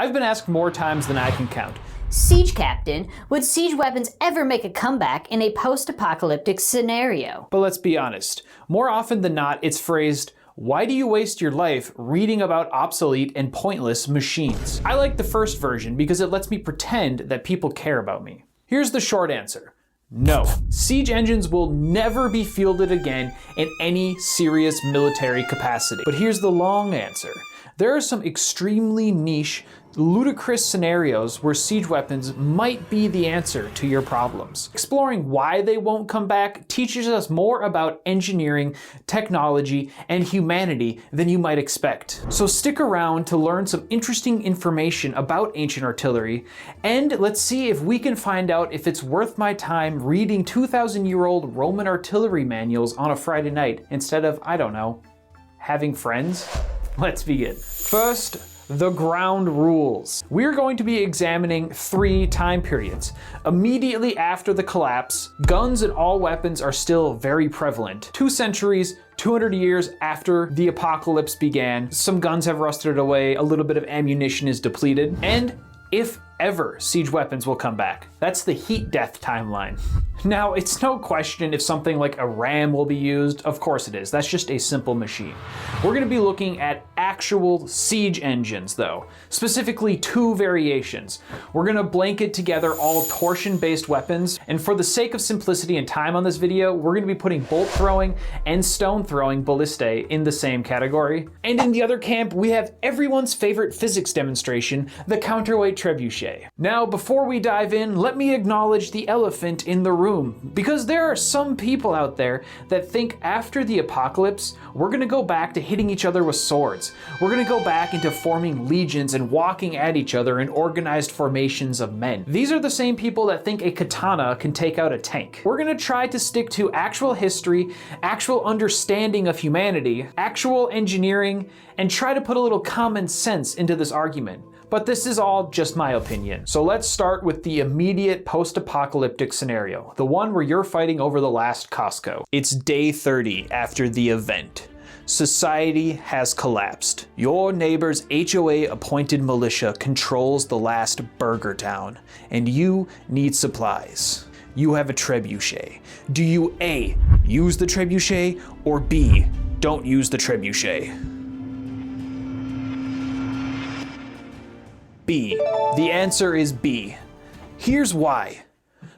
I've been asked more times than I can count. Siege Captain, would siege weapons ever make a comeback in a post-apocalyptic scenario? But let's be honest, more often than not, it's phrased, why do you waste your life reading about obsolete and pointless machines? I like the first version because it lets me pretend that people care about me. Here's the short answer. No. Siege engines will never be fielded again in any serious military capacity. But here's the long answer. There are some extremely niche, ludicrous scenarios where siege weapons might be the answer to your problems. Exploring why they won't come back teaches us more about engineering, technology, and humanity than you might expect. So stick around to learn some interesting information about ancient artillery, and let's see if we can find out if it's worth my time reading 2,000-year-old Roman artillery manuals on a Friday night instead of, I don't know, having friends. Let's begin. First, the ground rules. We're going to be examining 3 time periods. Immediately after the collapse, guns and all weapons are still very prevalent. 2 centuries, 200 years after the apocalypse began, some guns have rusted away, a little bit of ammunition is depleted, and if ever siege weapons will come back. That's the heat death timeline. Now, it's no question if something like a ram will be used. Of course it is. That's just a simple machine. We're going to be looking at actual siege engines, though. Specifically 2 variations. We're going to blanket together all torsion-based weapons, and for the sake of simplicity and time on this video, we're going to be putting bolt throwing and stone throwing ballistae in the same category. And in the other camp, we have everyone's favorite physics demonstration, the counterweight trebuchet. Now, before we dive in, let me acknowledge the elephant in the room, because there are some people out there that think after the apocalypse, we're gonna go back to hitting each other with swords. We're gonna go back into forming legions and walking at each other in organized formations of men. These are the same people that think a katana can take out a tank. We're gonna try to stick to actual history, actual understanding of humanity, actual engineering, and try to put a little common sense into this argument. But this is all just my opinion. So let's start with the immediate post-apocalyptic scenario, the one where you're fighting over the last Costco. It's day 30 after the event. Society has collapsed. Your neighbor's HOA-appointed militia controls the last burger town, and you need supplies. You have a trebuchet. Do you A, use the trebuchet, or B, don't use the trebuchet? B. The answer is B. Here's why.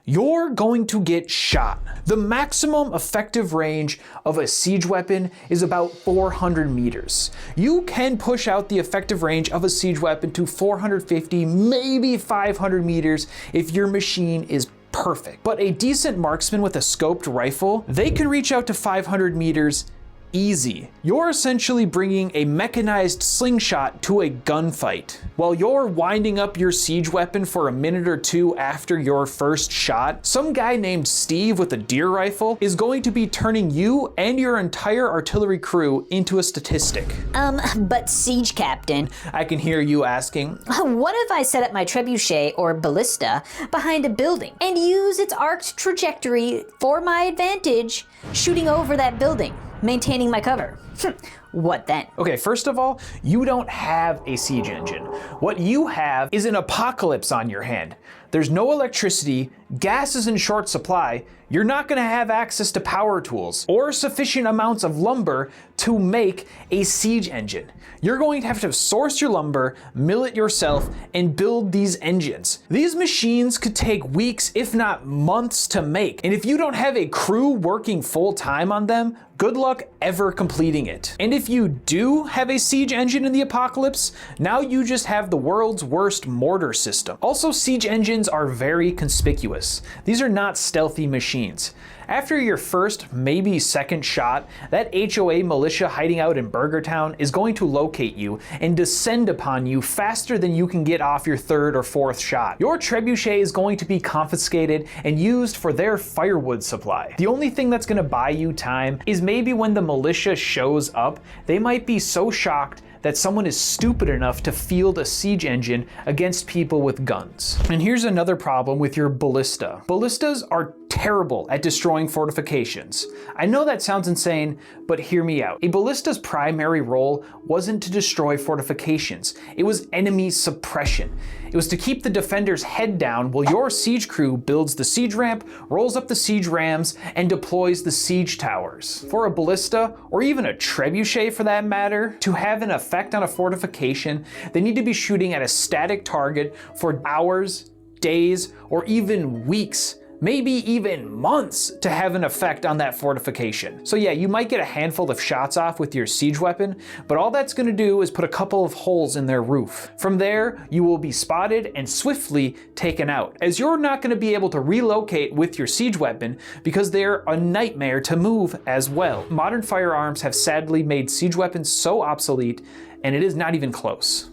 You're going to get shot. The maximum effective range of a siege weapon is about 400 meters. You can push out the effective range of a siege weapon to 450, maybe 500 meters if your machine is perfect. But a decent marksman with a scoped rifle, they can reach out to 500 meters easy. You're essentially bringing a mechanized slingshot to a gunfight. While you're winding up your siege weapon for a minute or 2 after your first shot, some guy named Steve with a deer rifle is going to be turning you and your entire artillery crew into a statistic. But Siege Captain, I can hear you asking, what if I set up my trebuchet or ballista behind a building and use its arced trajectory for my advantage, shooting over that building, maintaining my cover? What then? Okay, first of all, you don't have a siege engine. What you have is an apocalypse on your hand. There's no electricity, gas is in short supply, you're not gonna have access to power tools or sufficient amounts of lumber to make a siege engine. You're going to have to source your lumber, mill it yourself, and build these engines. These machines could take weeks, if not months, to make. And if you don't have a crew working full time on them, good luck ever completing it. And if you do have a siege engine in the apocalypse, now you just have the world's worst mortar system. Also, siege engines are very conspicuous. These are not stealthy machines. After your first, maybe second shot, that HOA militia hiding out in Burger Town is going to locate you and descend upon you faster than you can get off your third or fourth shot. Your trebuchet is going to be confiscated and used for their firewood supply. The only thing that's going to buy you time is maybe when the militia shows up, they might be so shocked that someone is stupid enough to field a siege engine against people with guns. And here's another problem with your ballista. Ballistas are terrible at destroying fortifications. I know that sounds insane, but hear me out. A ballista's primary role wasn't to destroy fortifications. It was enemy suppression. It was to keep the defender's head down while your siege crew builds the siege ramp, rolls up the siege rams, and deploys the siege towers. For a ballista, or even a trebuchet for that matter, to have an effect on a fortification, they need to be shooting at a static target for hours, days, or even weeks, maybe even months to have an effect on that fortification. So yeah, you might get a handful of shots off with your siege weapon, but all that's gonna do is put a couple of holes in their roof. From there, you will be spotted and swiftly taken out, as you're not gonna be able to relocate with your siege weapon because they're a nightmare to move as well. Modern firearms have sadly made siege weapons so obsolete, and it is not even close.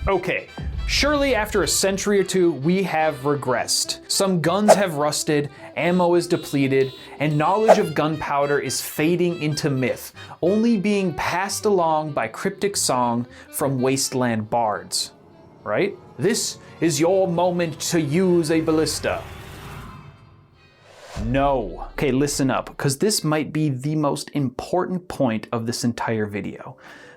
Okay. Surely after a century or two, we have regressed. Some guns have rusted, ammo is depleted, and knowledge of gunpowder is fading into myth, only being passed along by cryptic song from wasteland bards. Right? This is your moment to use a ballista. No. Okay, listen up, because this might be the most important point of this entire video.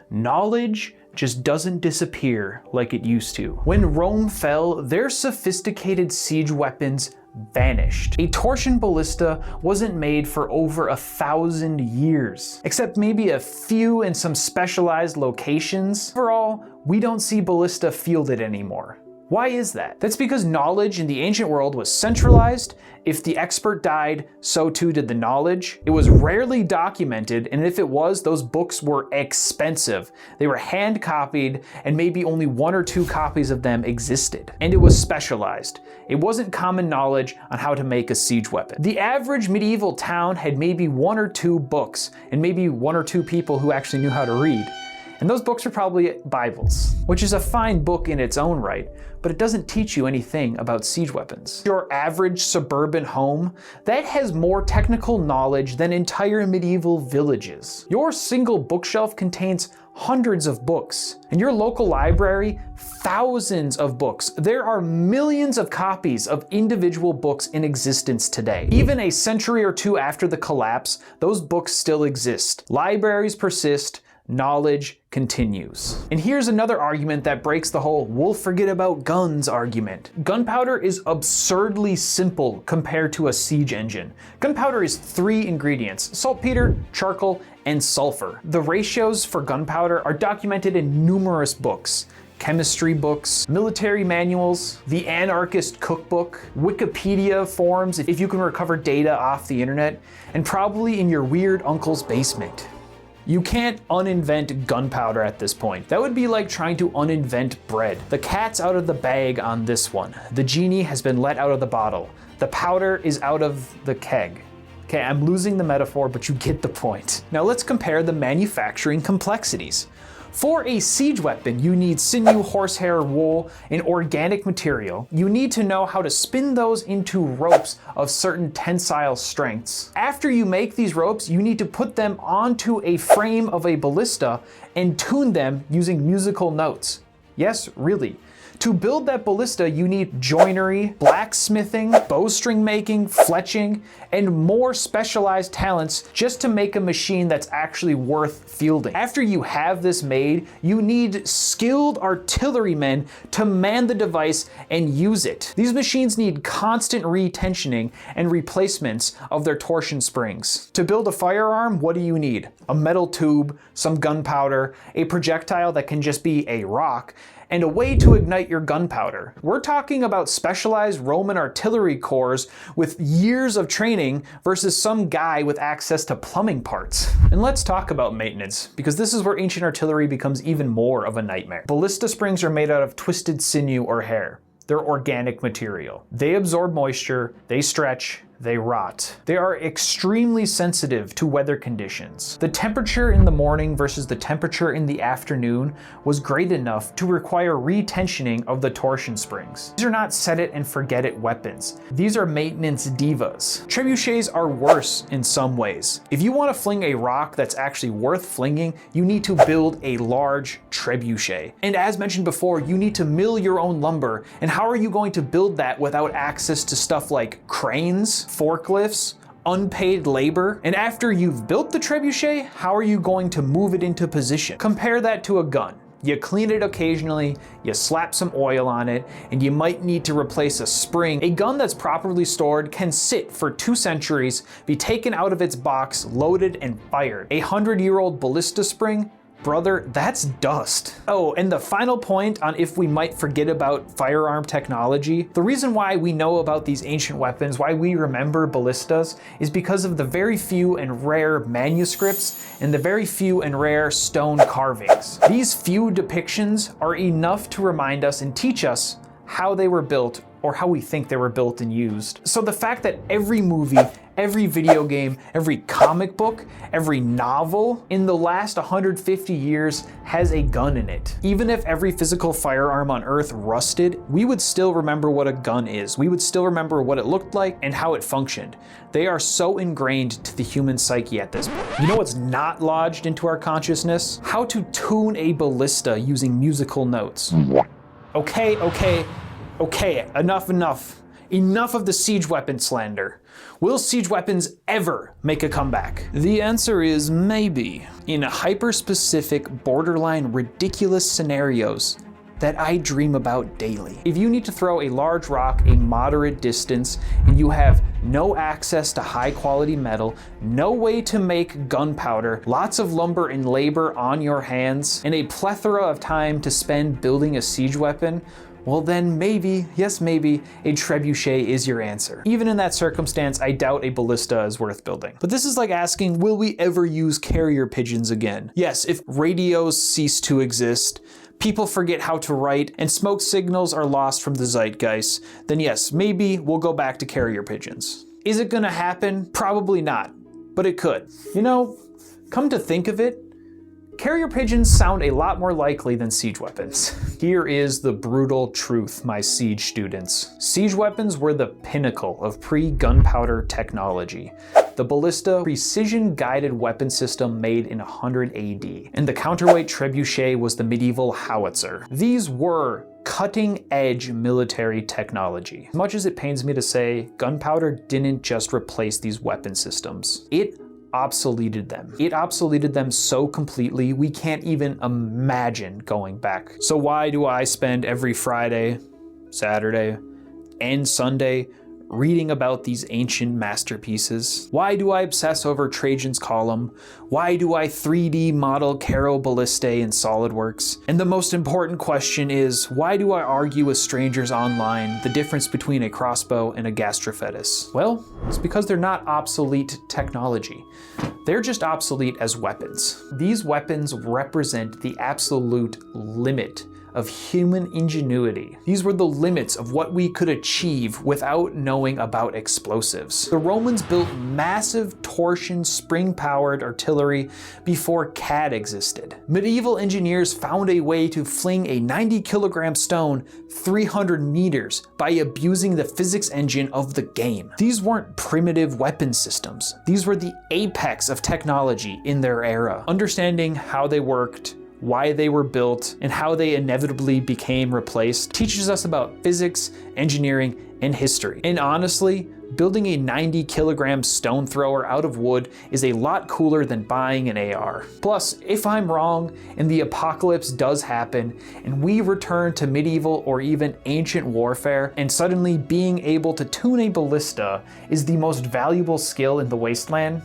Knowledge just doesn't disappear like it used to. When Rome fell, their sophisticated siege weapons vanished. A torsion ballista wasn't made for over 1,000 years, except maybe a few in some specialized locations. Overall, we don't see ballista fielded anymore. Why is that? That's because knowledge in the ancient world was centralized. If the expert died, so too did the knowledge. It was rarely documented, and if it was, those books were expensive. They were hand copied, and maybe only 1 or 2 copies of them existed. And it was specialized. It wasn't common knowledge on how to make a siege weapon. The average medieval town had maybe 1 or 2 books, and maybe 1 or 2 people who actually knew how to read. And those books are probably Bibles, which is a fine book in its own right, but it doesn't teach you anything about siege weapons. Your average suburban home, that has more technical knowledge than entire medieval villages. Your single bookshelf contains hundreds of books, and your local library, thousands of books. There are millions of copies of individual books in existence today. Even a century or 2 after the collapse, those books still exist. Libraries persist, knowledge continues. And here's another argument that breaks the whole "we'll forget about guns" argument. Gunpowder is absurdly simple compared to a siege engine. Gunpowder is 3 ingredients: saltpeter, charcoal, and sulfur. The ratios for gunpowder are documented in numerous books. Chemistry books, military manuals, the Anarchist Cookbook, Wikipedia forums if you can recover data off the internet, and probably in your weird uncle's basement. You can't uninvent gunpowder at this point. That would be like trying to uninvent bread. The cat's out of the bag on this one. The genie has been let out of the bottle. The powder is out of the keg. Okay, I'm losing the metaphor, but you get the point. Now let's compare the manufacturing complexities. For a siege weapon, you need sinew, horsehair, wool, and organic material. You need to know how to spin those into ropes of certain tensile strengths. After you make these ropes, you need to put them onto a frame of a ballista and tune them using musical notes. Yes, really. To build that ballista, you need joinery, blacksmithing, bowstring making, fletching, and more specialized talents just to make a machine that's actually worth fielding. After you have this made, you need skilled artillerymen to man the device and use it. These machines need constant retensioning and replacements of their torsion springs. To build a firearm, what do you need? A metal tube, some gunpowder, a projectile that can just be a rock, and a way to ignite your gunpowder. We're talking about specialized Roman artillery corps with years of training versus some guy with access to plumbing parts. And let's talk about maintenance, because this is where ancient artillery becomes even more of a nightmare. Ballista springs are made out of twisted sinew or hair. They're organic material. They absorb moisture, they stretch, they rot. They are extremely sensitive to weather conditions. The temperature in the morning versus the temperature in the afternoon was great enough to require retensioning of the torsion springs. These are not set it and forget it weapons. These are maintenance divas. Trebuchets are worse in some ways. If you want to fling a rock that's actually worth flinging, you need to build a large trebuchet. And as mentioned before, you need to mill your own lumber. And how are you going to build that without access to stuff like cranes? forklifts, unpaid labor. And after you've built the trebuchet, how are you going to move it into position? Compare that to a gun. You clean it occasionally, you slap some oil on it, and you might need to replace a spring. A gun that's properly stored can sit for 2 centuries, be taken out of its box, loaded, and fired. A 100-year-old ballista spring? Brother, that's dust. Oh, and the final point on if we might forget about firearm technology, the reason why we know about these ancient weapons, why we remember ballistas, is because of the very few and rare manuscripts and the very few and rare stone carvings. These few depictions are enough to remind us and teach us how they were built, or how we think they were built and used. So the fact that every movie, every video game, every comic book, every novel in the last 150 years has a gun in it. Even if every physical firearm on Earth rusted, we would still remember what a gun is. We would still remember what it looked like and how it functioned. They are so ingrained to the human psyche at this point. You know what's not lodged into our consciousness? How to tune a ballista using musical notes. Okay, enough. Enough of the siege weapon slander. Will siege weapons ever make a comeback? The answer is maybe, in hyper-specific, borderline ridiculous scenarios that I dream about daily. If you need to throw a large rock a moderate distance and you have no access to high quality metal, no way to make gunpowder, lots of lumber and labor on your hands, and a plethora of time to spend building a siege weapon, well then maybe, yes maybe, a trebuchet is your answer. Even in that circumstance, I doubt a ballista is worth building. But this is like asking, will we ever use carrier pigeons again? Yes, if radios cease to exist, people forget how to write, and smoke signals are lost from the zeitgeist, then yes, maybe we'll go back to carrier pigeons. Is it gonna happen? Probably not, but it could. You know, come to think of it, carrier pigeons sound a lot more likely than siege weapons. Here is the brutal truth, my siege students. Siege weapons were the pinnacle of pre-gunpowder technology. The ballista, precision-guided weapon system made in 100 AD, and the counterweight trebuchet was the medieval howitzer. These were cutting-edge military technology. As much as it pains me to say, gunpowder didn't just replace these weapon systems. It obsoleted them. It obsoleted them so completely, we can't even imagine going back. So why do I spend every Friday, Saturday, and Sunday reading about these ancient masterpieces? Why do I obsess over Trajan's Column? Why do I 3D model Caro Ballistae in SolidWorks? And the most important question is, why do I argue with strangers online the difference between a crossbow and a gastrophetus? Well, it's because they're not obsolete technology. They're just obsolete as weapons. These weapons represent the absolute limit of human ingenuity. These were the limits of what we could achieve without knowing about explosives. The Romans built massive torsion spring-powered artillery before CAD existed. Medieval engineers found a way to fling a 90-kilogram stone 300 meters by abusing the physics engine of the game. These weren't primitive weapon systems. These were the apex of technology in their era. Understanding how they worked, why they were built, and how they inevitably became replaced teaches us about physics, engineering, and history. And honestly, building a 90-kilogram stone thrower out of wood is a lot cooler than buying an AR. Plus, if I'm wrong and the apocalypse does happen and we return to medieval or even ancient warfare, and suddenly being able to tune a ballista is the most valuable skill in the wasteland,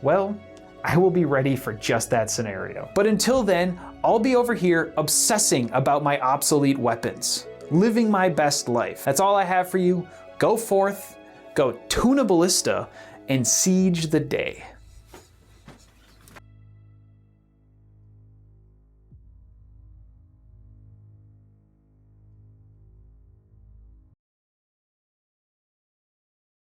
well, I will be ready for just that scenario. But until then, I'll be over here obsessing about my obsolete weapons, living my best life. That's all I have for you. Go forth, go tune a ballista, and siege the day.